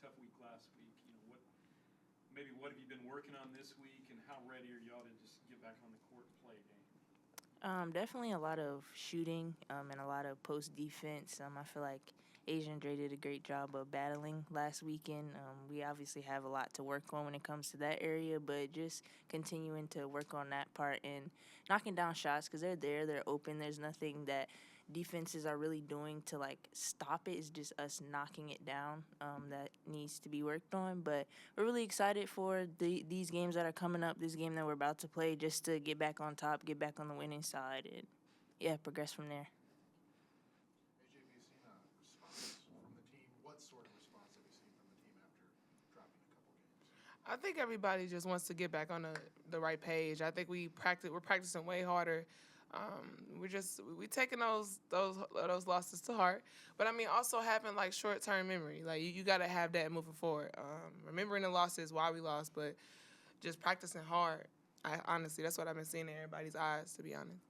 tough week last week. What have you been working on this week, and how ready are y'all to just get back on the court and play a game? Definitely a lot of shooting and a lot of post defense. I feel like Asia and Dre did a great job of battling last weekend. We obviously have a lot to work on when it comes to that area, but just continuing to work on that part and knocking down shots because they're there, they're open. There's nothing that defenses are really doing to like stop it. It's just us knocking it down that needs to be worked on. But we're really excited for these games that are coming up. This game that we're about to play, just to get back on top, get back on the winning side, and progress from there. AJ, have you seen a response from the team? What sort of response have you seen from the team after dropping a couple games? I think everybody just wants to get back on the right page. I think we're practicing way harder. We taking those losses to heart, but I mean also having like short term memory. Like you got to have that moving forward. Remembering the losses, why we lost, but just practicing hard. Honestly, that's what I've been seeing in everybody's eyes. To be honest.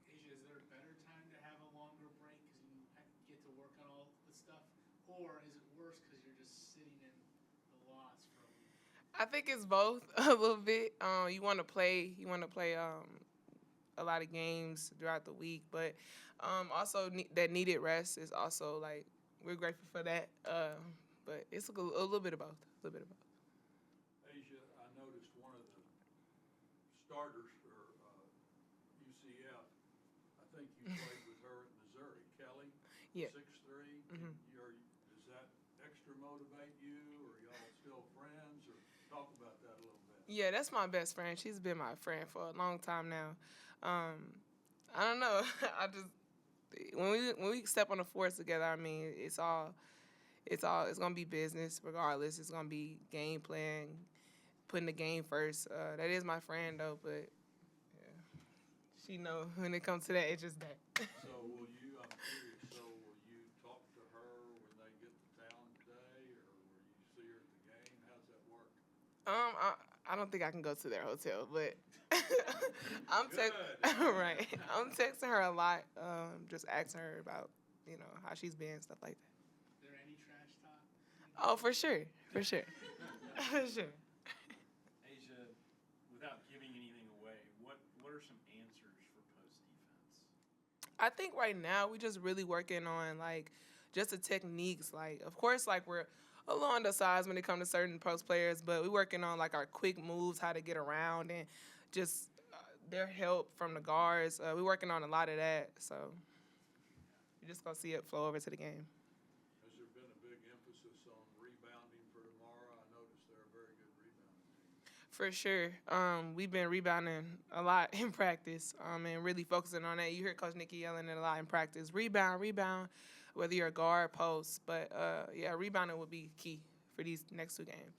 Asia, is there a better time to have a longer break because you get to work on all the stuff, or is it worse because you're just sitting in the loss for a week? I think it's both a little bit. You want to play. A lot of games throughout the week, but also that needed rest is also like we're grateful for that. But it's a little bit of both. A little bit of both. Asia, I noticed one of the starters for UCF. I think you played with her at Missouri, Kelly. Yeah. 6'3". Mhm. Does that extra motivate you, or y'all still friends? Or talk about that a little bit. Yeah, that's my best friend. She's been my friend for a long time now. I don't know. I just when we step on the floor together, I mean, it's gonna be business regardless. It's gonna be game plan, putting the game first. That is my friend though, but yeah, she know when it comes to that, it's just that. So will you? I'm curious. So will you talk to her when they get to town today, or will you see her at the game? How's that work? I don't think I can go to their hotel, but Good. right. I'm texting her a lot, just asking her about how she's been, stuff like that. Is there any trash talk? Oh, for sure, for sure, for sure. Asia, without giving anything away, what are some answers for post defense? I think right now we just really working on like just the techniques. Like, of course, like we're a little undersized when it comes to certain post players, but we working on like our quick moves, how to get around, and just their help from the guards. We working on a lot of that, so you're just gonna see it flow over to the game. Has there been a big emphasis on rebounding for tomorrow? I noticed they're a very good rebounding team. For sure. We've been rebounding a lot in practice and really focusing on that. You hear Coach Nikki yelling it a lot in practice. Rebound, rebound, whether you're a guard, post. But, yeah, rebounding will be key for these next two games.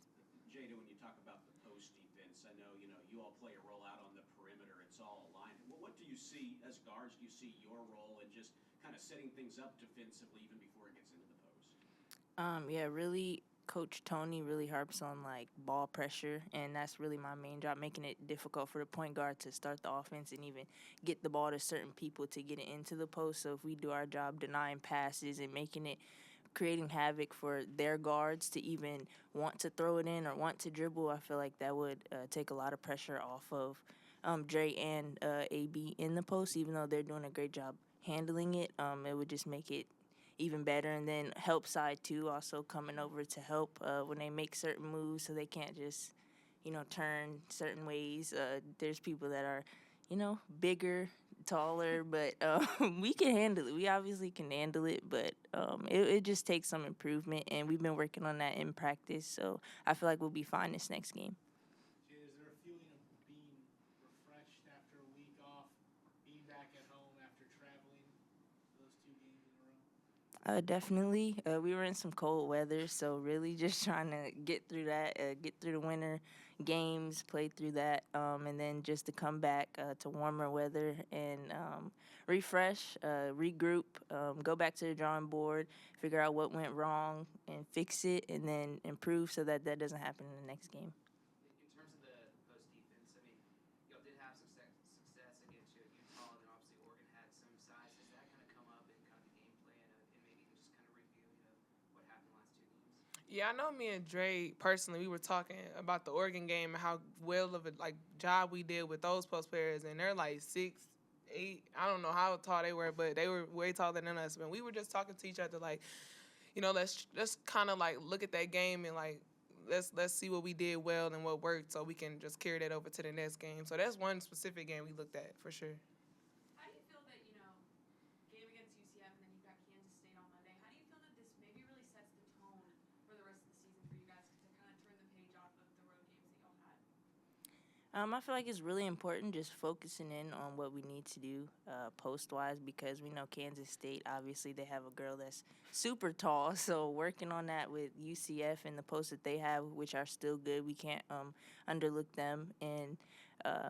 Jada, when you talk about the post defense, I know, you all play a role out on the perimeter. It's all aligned. What do you see as guards? Do you see your role in just kind of setting things up defensively even before it gets into the post? Yeah, really. Coach Tony really harps on like ball pressure, and that's really my main job, making it difficult for the point guard to start the offense and even get the ball to certain people to get it into the post. So if we do our job denying passes and creating havoc for their guards to even want to throw it in or want to dribble, I feel like that would take a lot of pressure off of Dre and AB in the post. Even though they're doing a great job handling it, it would just make it even better. And then help side too, also coming over to help when they make certain moves, so they can't just turn certain ways. There's people that are bigger, taller, but we can handle it. We obviously can handle it, but it just takes some improvement, and we've been working on that in practice, so I feel like we'll be fine this next game. Jay, is there a feeling of being refreshed after a week off, being back at home after traveling those 2 games in a row? Definitely. We were in some cold weather, so really just trying to get through that, get through the winter games, play through that, and then just to come back to warmer weather and refresh, regroup, go back to the drawing board, figure out what went wrong and fix it, and then improve so that that doesn't happen in the next game. In terms of the post defense, I mean, y'all did have success against Utah, and then obviously Oregon had some size. Has that kind of come up in kind of the game plan, and maybe even just kind of review, what happened the last 2 games? Yeah, I know me and Dre personally, we were talking about the Oregon game and how well of a job we did with those post players, and they're like 6'8". I don't know how tall they were, but they were way taller than us. And we were just talking to each other like, let's kind of like look at that game and like let's see what we did well and what worked, so we can just carry that over to the next game. So that's one specific game we looked at for sure. How do you feel that, game against UCF and then you've got Kansas State on Monday? How do you feel that this maybe really sets the tone for the rest of the season for you guys to kind of turn the page off of the road games that y'all had? I feel like it's really important just focusing in on what we need to do post-wise, because we know Kansas State, obviously, they have a girl that's super tall. So working on that with UCF and the posts that they have, which are still good, we can't underlook them, and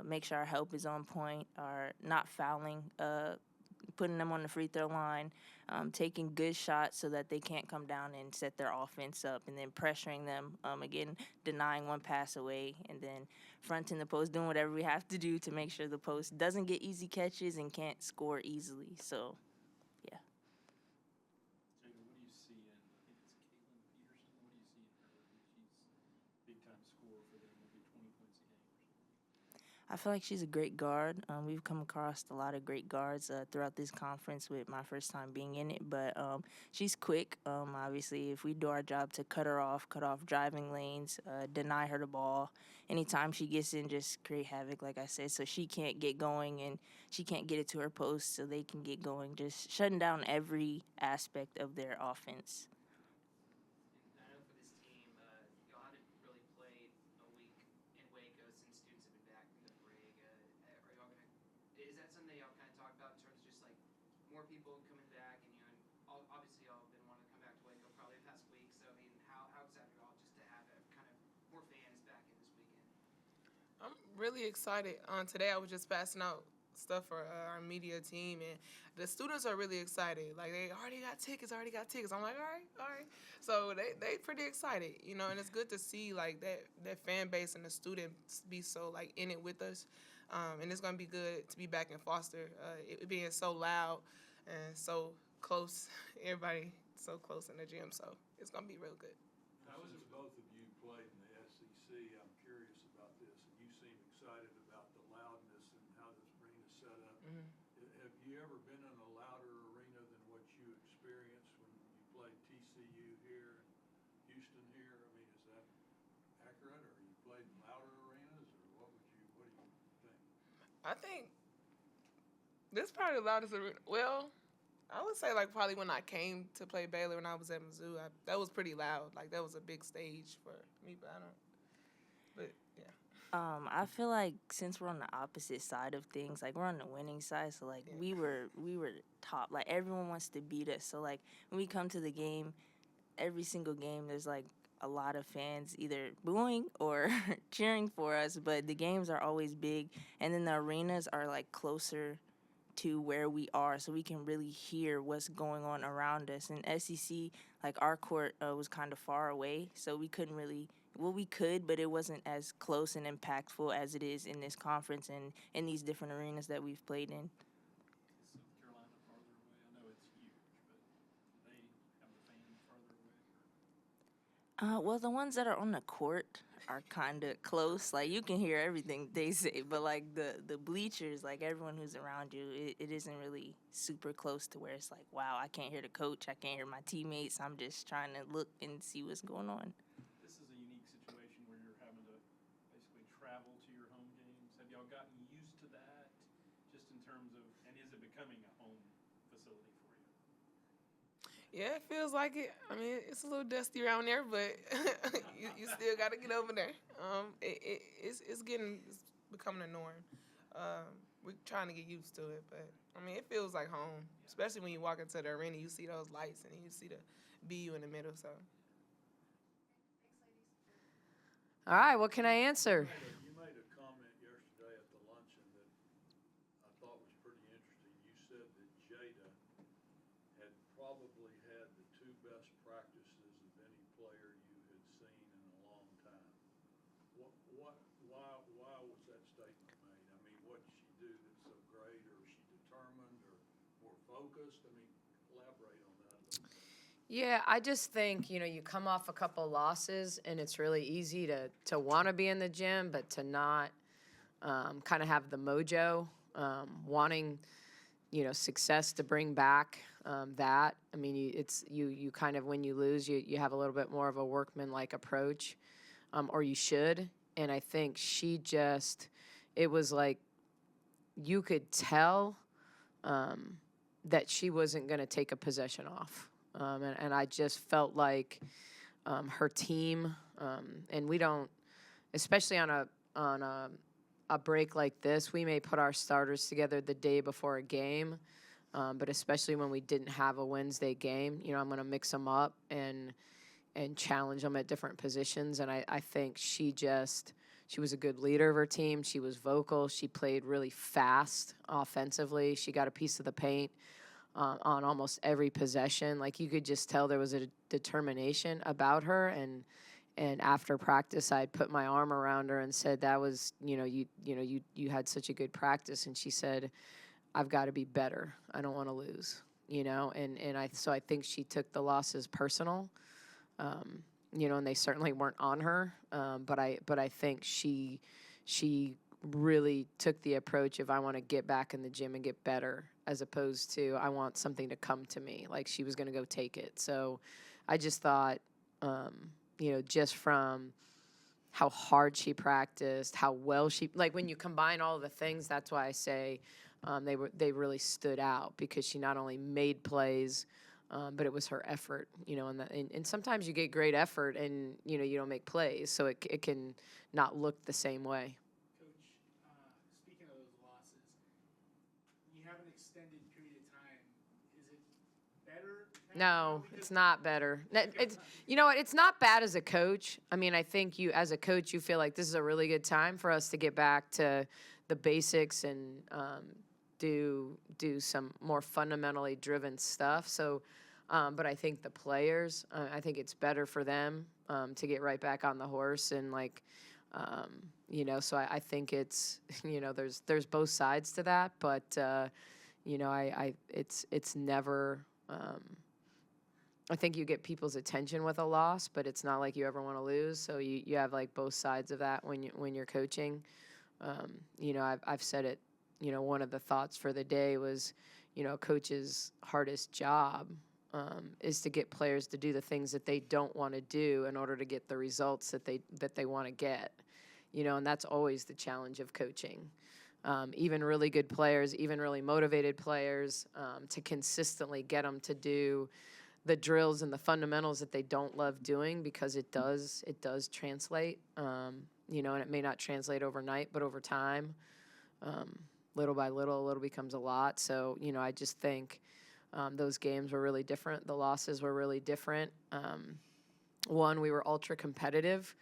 make sure our help is on point, are not fouling, putting them on the free throw line, taking good shots so that they can't come down and set their offense up, and then pressuring them, again, denying one pass away, and then fronting the post, doing whatever we have to do to make sure the post doesn't get easy catches and can't score easily. So, yeah. Jada, what do you see in, I think it's Caitlin Peterson, what do you see in her? She's big-time scorer for them, maybe 20 points a game or something. I feel like she's a great guard. We've come across a lot of great guards throughout this conference with my first time being in it, but she's quick. Obviously, if we do our job to cut off driving lanes, deny her the ball, anytime she gets in, just create havoc, like I said, so she can't get going and she can't get it to her post so they can get going, just shutting down every aspect of their offense. And I know for this team, y'all haven't really played a week in Waco since students have been back from the break. Are y'all is that something that y'all kind of talk about in terms of just like more people coming back, and obviously y'all have been wanting to come back to Waco probably the past week. So I mean, how excited are y'all just to have kind of more fans back in this weekend? I'm really excited. Today I was just passing out stuff for our media team, and the students are really excited. Like, they already got tickets. I'm like, all right. So they pretty excited, and it's good to see like that fan base and the students be so like in it with us. And it's gonna be good to be back in Foster. It being so loud and so close, everybody so close in the gym. So it's gonna be real good. Since both of you played in the SEC, I'm curious about this, and you seem excited about the loudness and how this arena's set up. Mhm. Have you ever been in a louder arena than what you experienced when you played TCU here and Houston here? I mean, is that accurate, or you played in louder arenas, or what do you think? I think this probably the loudest arena. Well, I would say like probably when I came to play Baylor when I was at Mizzou, that was pretty loud. Like, that was a big stage for me, but yeah. I feel like since we're on the opposite side of things, like we're on the winning side, so like we were top. Like, everyone wants to beat us. So like when we come to the game, every single game, there's like a lot of fans either booing or cheering for us. But the games are always big, and then the arenas are like closer to where we are, so we can really hear what's going on around us. In SEC, like, our court was kind of far away, so we couldn't really, well, we could, but it wasn't as close and impactful as it is in this conference and in these different arenas that we've played in. Is South Carolina farther away? I know it's huge, but do they have the fans farther away? Well, the ones that are on the court are kind of close. Like, you can hear everything they say, but like the bleachers, like everyone who's around you, it isn't really super close to where it's like, wow, I can't hear the coach, I can't hear my teammates. I'm just trying to look and see what's going on. This is a unique situation where you're having to basically travel to your home games. Have y'all gotten used to that, just in terms of, and is it becoming a home facility for you? Yeah, it feels like it. I mean, it's a little dusty around there, but you still got to get over there. It's becoming a norm. We're trying to get used to it, but I mean, it feels like home, especially when you walk into the arena. You see those lights and you see the BU in the middle. So. All right, what can I answer? You made a comment yesterday at the luncheon that I thought was pretty interesting. You said that Jada had probably had the two best practices of any player you had seen in a long time. Why was that statement made? I mean, what did she do that's so great, or is she determined, or more focused? I mean, elaborate on that a little bit. Yeah, I just think, you come off a couple losses and it's really easy to want to be in the gym, but to not kind of have the mojo, wanting, success to bring back that. I mean, you kind of, when you lose, you have a little bit more of a workman-like approach, or you should. And I think it was like you could tell that she wasn't going to take a possession off. And I just felt like her team, and we don't, especially on a break like this, we may put our starters together the day before a game, but especially when we didn't have a Wednesday game, I'm going to mix them up and challenge them at different positions. And I think she was a good leader of her team. She was vocal. She played really fast offensively. She got a piece of the paint on almost every possession. Like, you could just tell there was a determination about her. And after practice, I'd put my arm around her and said, that was, you had such a good practice. And she said, I've got to be better. I don't want to lose, so I think she took the losses personal, and they certainly weren't on her. But I think she really took the approach of, I want to get back in the gym and get better, as opposed to, I want something to come to me. Like, she was going to go take it. So I just thought, just from how hard she practiced, how well when you combine all of the things, that's why I say they really stood out, because she not only made plays, but it was her effort, and sometimes you get great effort and, you don't make plays, so it can not look the same way. Coach, speaking of those losses, you have an extended period of time. Is it better No, it's not better. It's what? It's not bad as a coach. I mean, I think as a coach, you feel like this is a really good time for us to get back to the basics and do some more fundamentally driven stuff. So, but I think the players, I think it's better for them to get right back on the horse and so I think it's there's both sides to that, but it's never. I think you get people's attention with a loss, but it's not like you ever want to lose. So you have like both sides of that when you're coaching. I've said it. One of the thoughts for the day was, a coach's hardest job is to get players to do the things that they don't want to do in order to get the results that they want to get. And that's always the challenge of coaching. Even really good players, even really motivated players, to consistently get them to do the drills and the fundamentals that they don't love doing, because it does translate, and it may not translate overnight, but over time, little by little, a little becomes a lot. So, I just think those games were really different. The losses were really different. One, we were ultra competitive.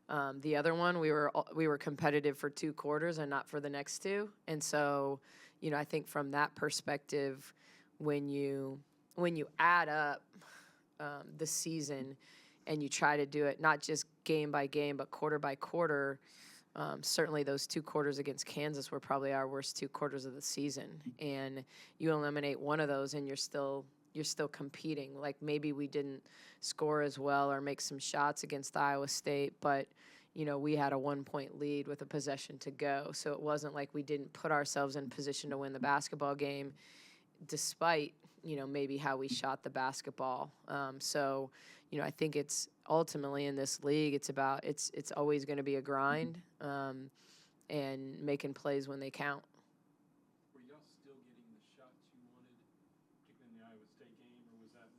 The other one, we were competitive for 2 quarters and not for the next 2. And so, I think from that perspective, when you add up the season and you try to do it not just game by game but quarter by quarter, certainly those 2 quarters against Kansas were probably our worst 2 quarters of the season. And you eliminate one of those and you're still competing. Like, maybe we didn't score as well or make some shots against Iowa State, but we had a 1-point lead with a possession to go. So it wasn't like we didn't put ourselves in position to win the basketball game, despite maybe how we shot the basketball. So I think it's ultimately in this league, it's always going to be a grind, and making plays when they count. Were y'all still getting the shots you wanted, particularly in the Iowa State game, or was that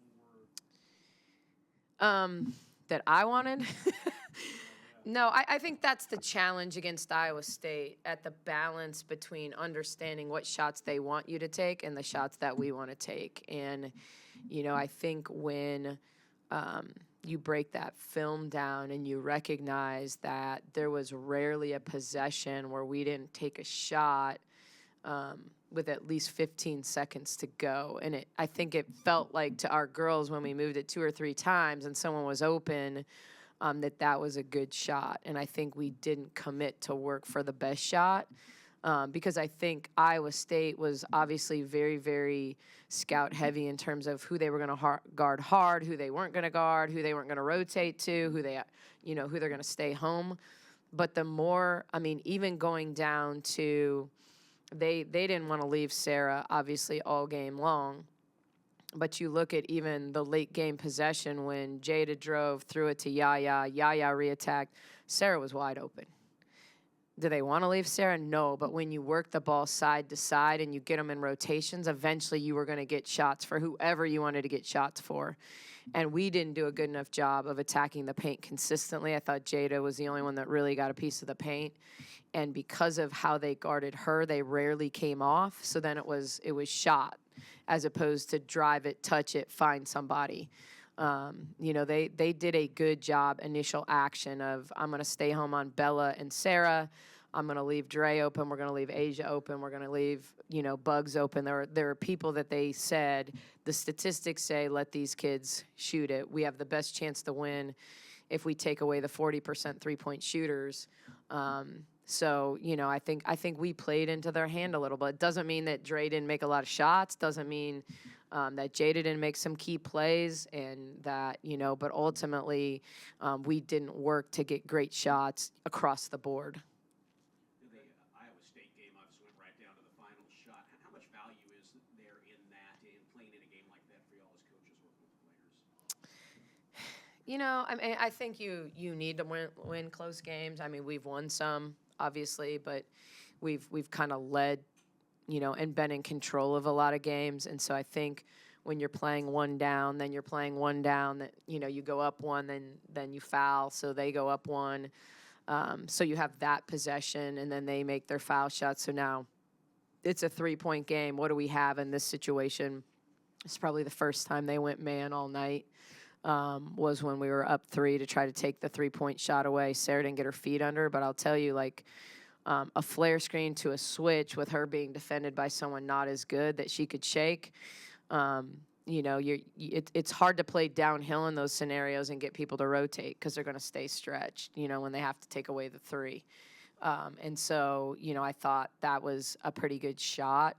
more? That I wanted? No, I think that's the challenge against Iowa State, at the balance between understanding what shots they want you to take and the shots that we want to take. And, I think when you break that film down and you recognize that there was rarely a possession where we didn't take a shot with at least 15 seconds to go. And I think it felt like to our girls when we moved it 2 or 3 times and someone was open, that was a good shot. And I think we didn't commit to work for the best shot. because I think Iowa State was obviously very, very scout heavy in terms of who they were going to guard hard, who they weren't going to guard, who they weren't going to rotate to, who they, who they're going to stay home. But the more, I mean, even going down to, they didn't want to leave Sarah obviously all game long. But you look at even the late game possession when Jada drove, threw it to Yaya reattacked, Sarah was wide open. Do they want to leave Sarah? No, but when you work the ball side to side and you get them in rotations, eventually you were going to get shots for whoever you wanted to get shots for. And we didn't do a good enough job of attacking the paint consistently. I thought Jada was the only one that really got a piece of the paint. And because of how they guarded her, they rarely came off. So then it was shot as opposed to drive it, touch it, find somebody. They did a good job initial action of, I'm going to stay home on Bella and Sarah. I'm going to leave Dre open. We're going to leave Asia open. We're going to leave, Bugs open. There are people that they said, the statistics say, let these kids shoot it. We have the best chance to win if we take away the 40% three-point shooters. So, I think we played into their hand a little bit. It doesn't mean that Dre didn't make a lot of shots. Doesn't mean that Jada didn't make some key plays and that, but ultimately we didn't work to get great shots across the board. The Iowa State game obviously went right down to the final shot. How much value is there in that, in playing in a game like that for y'all as coaches working with players? I think you need to win close games. I mean, we've won some, obviously, but we've kind of led, and been in control of a lot of games. And so I think when you're playing one down, then you're playing one down, that you go up one, then you foul, so they go up one. So you have that possession, and then they make their foul shots. So now it's a 3-point game. What do we have in this situation? It's probably the first time they went man all night. Was when we were up 3 to try to take the 3-point shot away. Sarah didn't get her feet under, but I'll tell you, a flare screen to a switch with her being defended by someone not as good that she could shake. It's hard to play downhill in those scenarios and get people to rotate because they're going to stay stretched, when they have to take away the 3. And so, I thought that was a pretty good shot.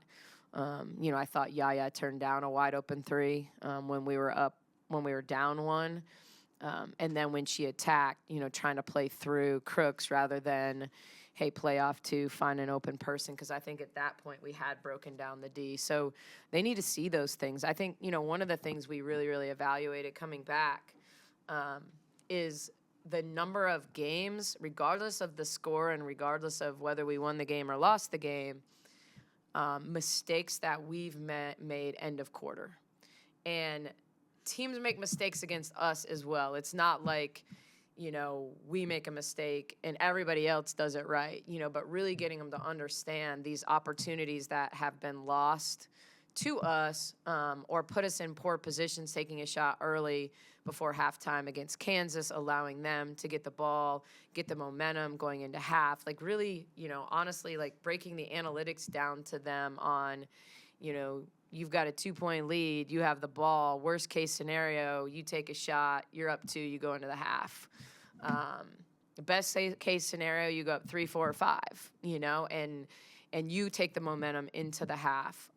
I thought Yaya turned down a wide open 3 when we were down 1. And then when she attacked, trying to play through Crooks rather than, hey, play off to find an open person, because I think at that point we had broken down the D. So they need to see those things. I think, one of the things we really, really evaluated coming back is the number of games, regardless of the score and regardless of whether we won the game or lost the game, mistakes that we've made end of quarter. And teams make mistakes against us as well. It's not like, we make a mistake and everybody else does it right, but really getting them to understand these opportunities that have been lost to us or put us in poor positions, taking a shot early before halftime against Kansas, allowing them to get the ball, get the momentum going into half. Really, honestly, breaking the analytics down to them on, you've got a 2-point lead, you have the ball, worst case scenario, you take a shot, you're up 2, you go into the half. Best case scenario, you go up 3, 4, or 5, and you take the momentum into the half.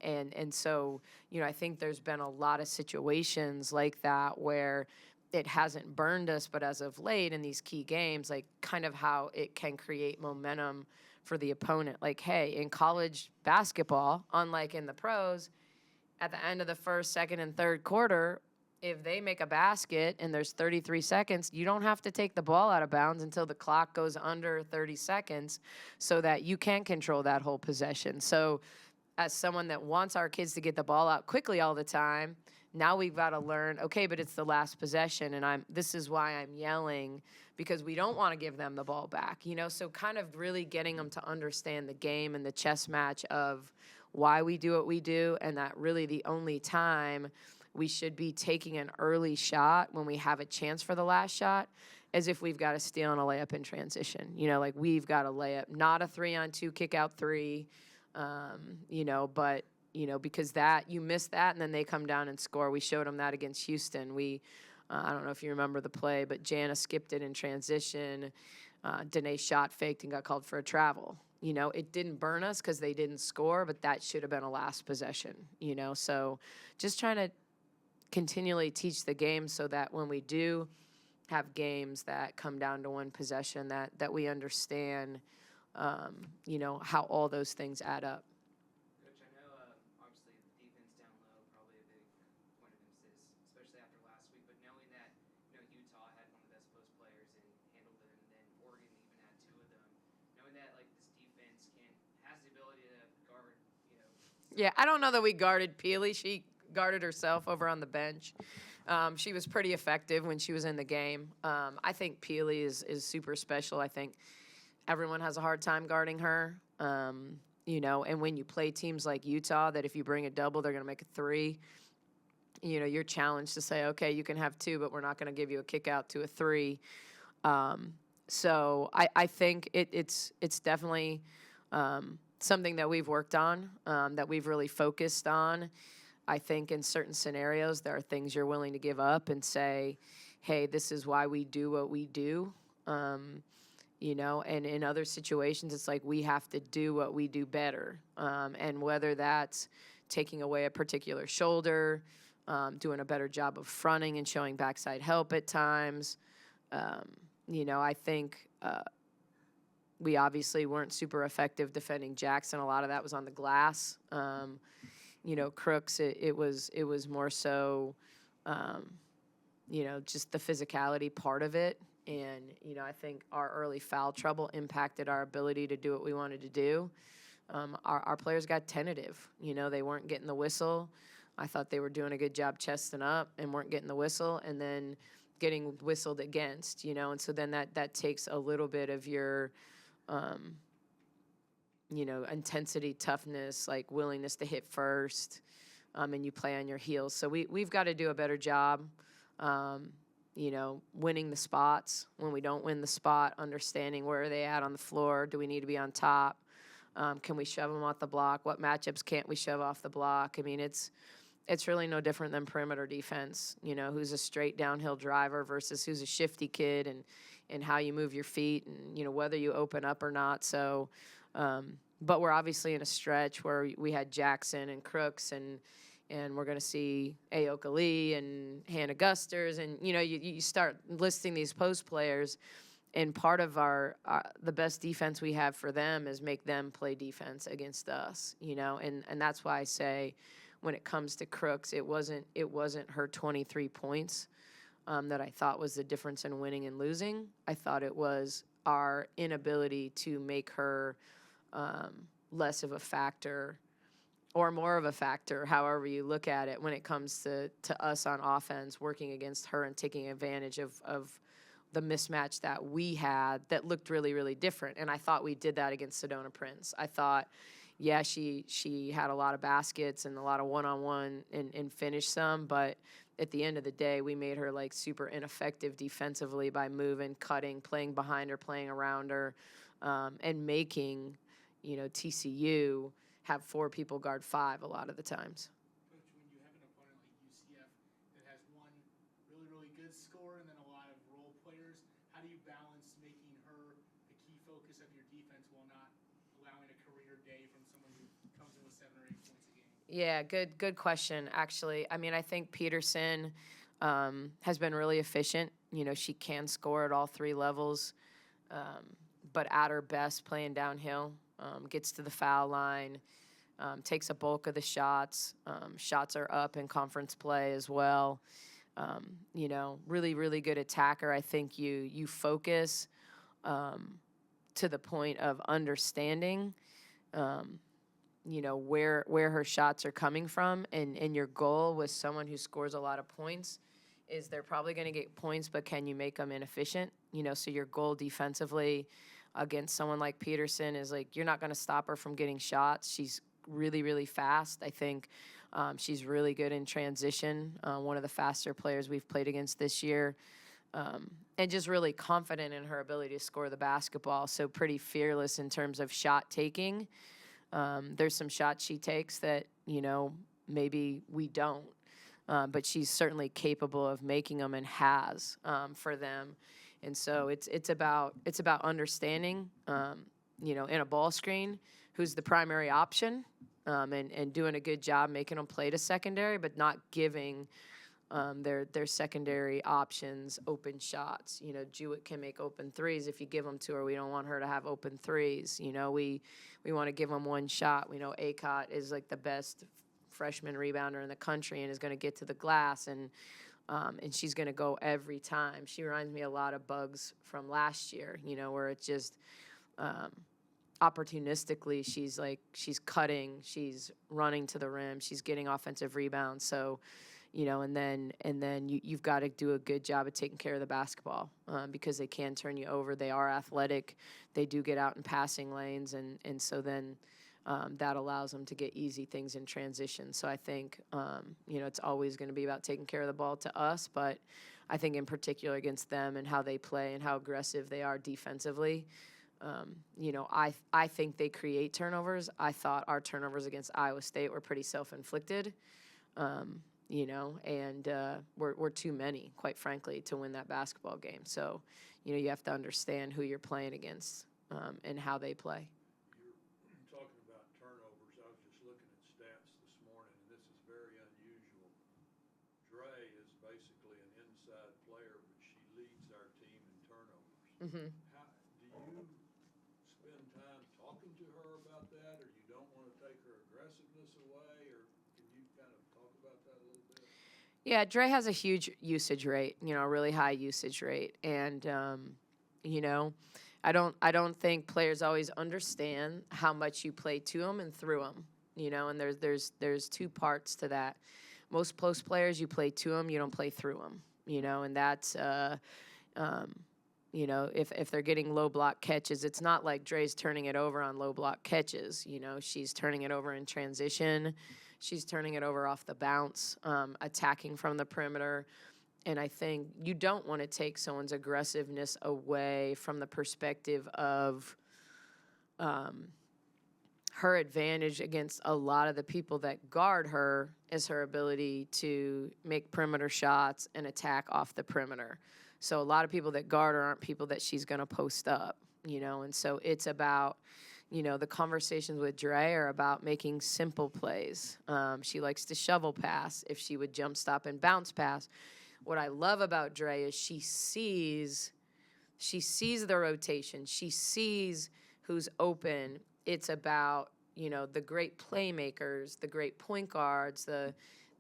And so, I think there's been a lot of situations like that where it hasn't burned us, but as of late in these key games, kind of how it can create momentum for the opponent. Hey, in college basketball, unlike in the pros, at the end of the first, second, and third quarter, if they make a basket and there's 33 seconds, you don't have to take the ball out of bounds until the clock goes under 30 seconds so that you can control that whole possession. So as someone that wants our kids to get the ball out quickly all the time, now we've got to learn, okay, but it's the last possession, and this is why I'm yelling, because we don't want to give them the ball back, So kind of really getting them to understand the game and the chess match of why we do what we do, and that really the only time we should be taking an early shot when we have a chance for the last shot as if we've got to steal on a layup in transition. We've got a layup, not a 3-on-2 kick out 3, but because that you miss that and then they come down and score. We showed them that against Houston. I don't know if you remember the play, but Jana skipped it in transition. Danae shot faked and got called for a travel. You know, it didn't burn us because they didn't score, but that should have been a last possession, you know. So just trying to continually teach the game so that when we do have games that come down to one possession, that we understand, you know, how all those things add up. Coach, I know obviously the defense down low, probably a big point of emphasis, especially after last week. But knowing that Utah had one of the best post players and handled them, and then Oregon even had two of them, knowing that like this defense has the ability to guard, Yeah, I don't know that we guarded Peely. She guarded herself over on the bench. She was pretty effective when she was in the game. I think Peely is super special. I think everyone has a hard time guarding her. You know, and when you play teams like Utah, that if you bring a double, they're going to make a three. You know, you're challenged to say, okay, you can have two, but we're not going to give you a kick out to a three. So I think it's definitely something that we've worked on, that we've really focused on. I think in certain scenarios, there are things you're willing to give up and say, hey, this is why we do what we do. You know, and in other situations, it's like we have to do what we do better. And whether that's taking away a particular shoulder, doing a better job of fronting and showing backside help at times. You know, I think we obviously weren't super effective defending Jackson. A lot of that was on the glass. You know, Crooks, it was more so, you know, just the physicality part of it. And, you know, I think our early foul trouble impacted our ability to do what we wanted to do. Our players got tentative. You know, they weren't getting the whistle. I thought they were doing a good job chesting up and weren't getting the whistle and then getting whistled against, you know. And so then that takes a little bit of your, you know, intensity, toughness, like willingness to hit first, and you play on your heels. So we've got to do a better job, you know, winning the spots. When we don't win the spot, understanding where are they at on the floor. Do we need to be on top? Can we shove them off the block? What matchups can't we shove off the block? I mean, it's really no different than perimeter defense, you know, who's a straight downhill driver versus who's a shifty kid and how you move your feet and, you know, whether you open up or not. So, but we're obviously in a stretch where we had Jackson and Crooks and we're going to see Aoka Lee and Hannah Gusters. And, you know, you start listing these post players. And part of the best defense we have for them is make them play defense against us, you know. And that's why I say when it comes to Crooks, it wasn't her 23 points that I thought was the difference in winning and losing. I thought it was our inability to make her less of a factor or more of a factor, however you look at it, when it comes to us on offense, working against her and taking advantage of the mismatch that we had that looked really, really different. And I thought we did that against Sedona Prince. I thought, yeah, she had a lot of baskets and a lot of one-on-one and finished some, but at the end of the day, we made her like super ineffective defensively by moving, cutting, playing behind her, playing around her, and making, you know, TCU have 4 people guard 5 a lot of the times. Coach, when you have an opponent like UCF that has one really, really good scorer and then a lot of role players, how do you balance making her the key focus of your defense while not allowing a career day from someone who comes in with 7 or 8 points a game? Yeah, good question, actually. I mean, I think Peterson has been really efficient. You know, she can score at all 3 levels, but at her best playing downhill, gets to the foul line, takes a bulk of the shots. Shots are up in conference play as well. You know, really, really good attacker. I think you focus to the point of understanding, you know, where her shots are coming from. And your goal with someone who scores a lot of points is they're probably going to get points, but can you make them inefficient? You know, so your goal defensively against someone like Peterson is like, you're not going to stop her from getting shots. She's really, really fast. I think she's really good in transition, one of the faster players we've played against this year, and just really confident in her ability to score the basketball. So pretty fearless in terms of shot taking. There's some shots she takes that, you know, maybe we don't. but she's certainly capable of making them and has for them. And so it's about understanding, in a ball screen, who's the primary option, and doing a good job making them play to secondary, but not giving their secondary options open shots. Jewett can make open threes if you give them to her. We don't want her to have open threes. We want to give them one shot. We know Acott is like the best freshman rebounder in the country and is going to get to the glass, and she's going to go every time. She reminds me a lot of Bugs from last year, where it's just opportunistically she's cutting, she's running to the rim, she's getting offensive rebounds. So, and then you've got to do a good job of taking care of the basketball, because they can turn you over. They are athletic. They do get out in passing lanes, and so then that allows them to get easy things in transition. So I think, it's always going to be about taking care of the ball to us, but I think in particular against them and how they play and how aggressive they are defensively, I think they create turnovers. I thought our turnovers against Iowa State were pretty self-inflicted, and we're too many, quite frankly, to win that basketball game. So, you have to understand who you're playing against and how they play. You're talking about turnovers. I was just looking at stats this morning, and this is very unusual. Dre is basically an inside player, but she leads our team in turnovers. Mm-hmm. How, do you spend time talking to her about that, or you don't want to take her aggressiveness away, or can you kind of talk about that a little bit? Yeah, Dre has a huge usage rate, a really high usage rate. And, I don't think players always understand how much you play to them and through them, and there's two parts to that. Most post players, you play to them, you don't play through them, and that's, if they're getting low block catches, it's not like Dre's turning it over on low block catches. She's turning it over in transition. She's turning it over off the bounce, attacking from the perimeter. And I think you don't want to take someone's aggressiveness away from the perspective of her advantage against a lot of the people that guard her is her ability to make perimeter shots and attack off the perimeter. So a lot of people that guard her aren't people that she's going to post up, and so it's about, the conversations with Dre are about making simple plays. She likes to shovel pass. If she would jump stop and bounce pass. What I love about Dre is she sees the rotation. She sees who's open. It's about, the great playmakers, the great point guards,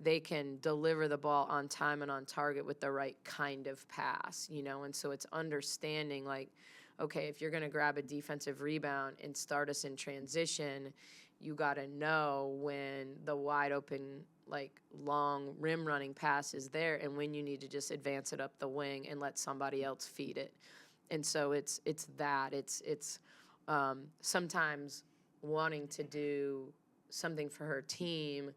they can deliver the ball on time and on target with the right kind of pass, and so it's understanding, like, okay, if you're going to grab a defensive rebound and start us in transition, you got to know when the wide open, long rim running pass is there and when you need to just advance it up the wing and let somebody else feed it. And so it's sometimes wanting to do something for her team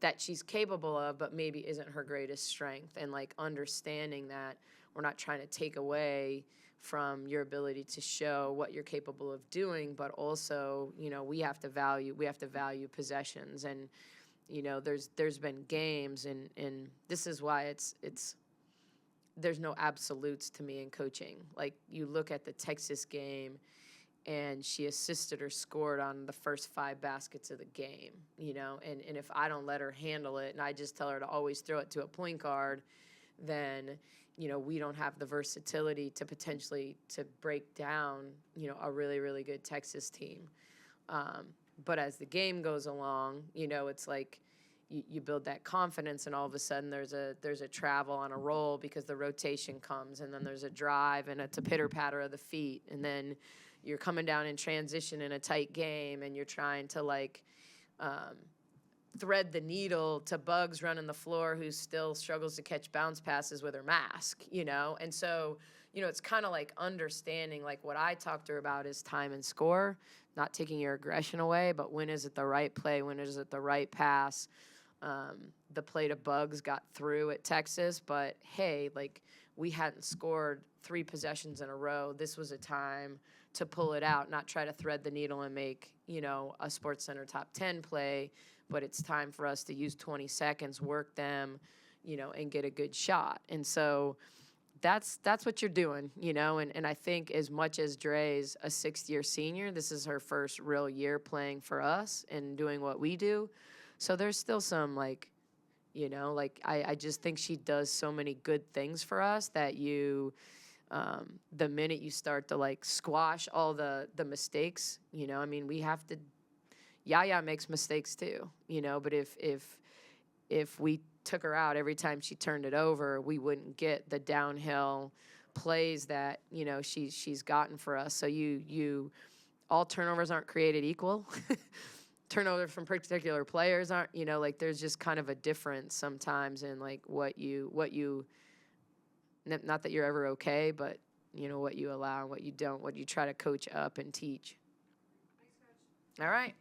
that she's capable of, but maybe isn't her greatest strength, and understanding that we're not trying to take away from your ability to show what you're capable of doing, but also, we have to value possessions. And, there's been games, and this is why there's no absolutes to me in coaching. Like, you look at the Texas game, and she assisted or scored on the first 5 baskets of the game, and if I don't let her handle it and I just tell her to always throw it to a point guard, then, we don't have the versatility to potentially to break down, a really, really good Texas team. But as the game goes along, it's like you build that confidence, and all of a sudden there's a travel on a roll because the rotation comes, and then there's a drive, and it's a pitter-patter of the feet, and then you're coming down in transition in a tight game, and you're trying to thread the needle to Bugs running the floor, who still struggles to catch bounce passes with her mask, and so it's kind of like understanding, what I talked to her about is time and score, not taking your aggression away, but when is it the right play, when is it the right pass. The play to Bugs got through at Texas, but hey, we hadn't scored 3 possessions in a row. This was a time to pull it out, not try to thread the needle and make, a SportsCenter top 10 play, but it's time for us to use 20 seconds, work them, you know, and get a good shot. And so that's what you're doing, you know, and I think as much as Dre's a 6th-year senior, this is her first real year playing for us and doing what we do. So there's still some, like, you know, like I just think she does so many good things for us that you, the minute you start to like squash all the mistakes, you know, I mean, we have to, Yaya makes mistakes too, you know, but if we took her out every time she turned it over, we wouldn't get the downhill plays that, you know, she's gotten for us. So you all turnovers aren't created equal. Turnovers from particular players aren't, you know, like there's just kind of a difference sometimes in like what you not that you're ever okay, but you know what you allow and what you don't, what you try to coach up and teach. Thanks, Coach. All right.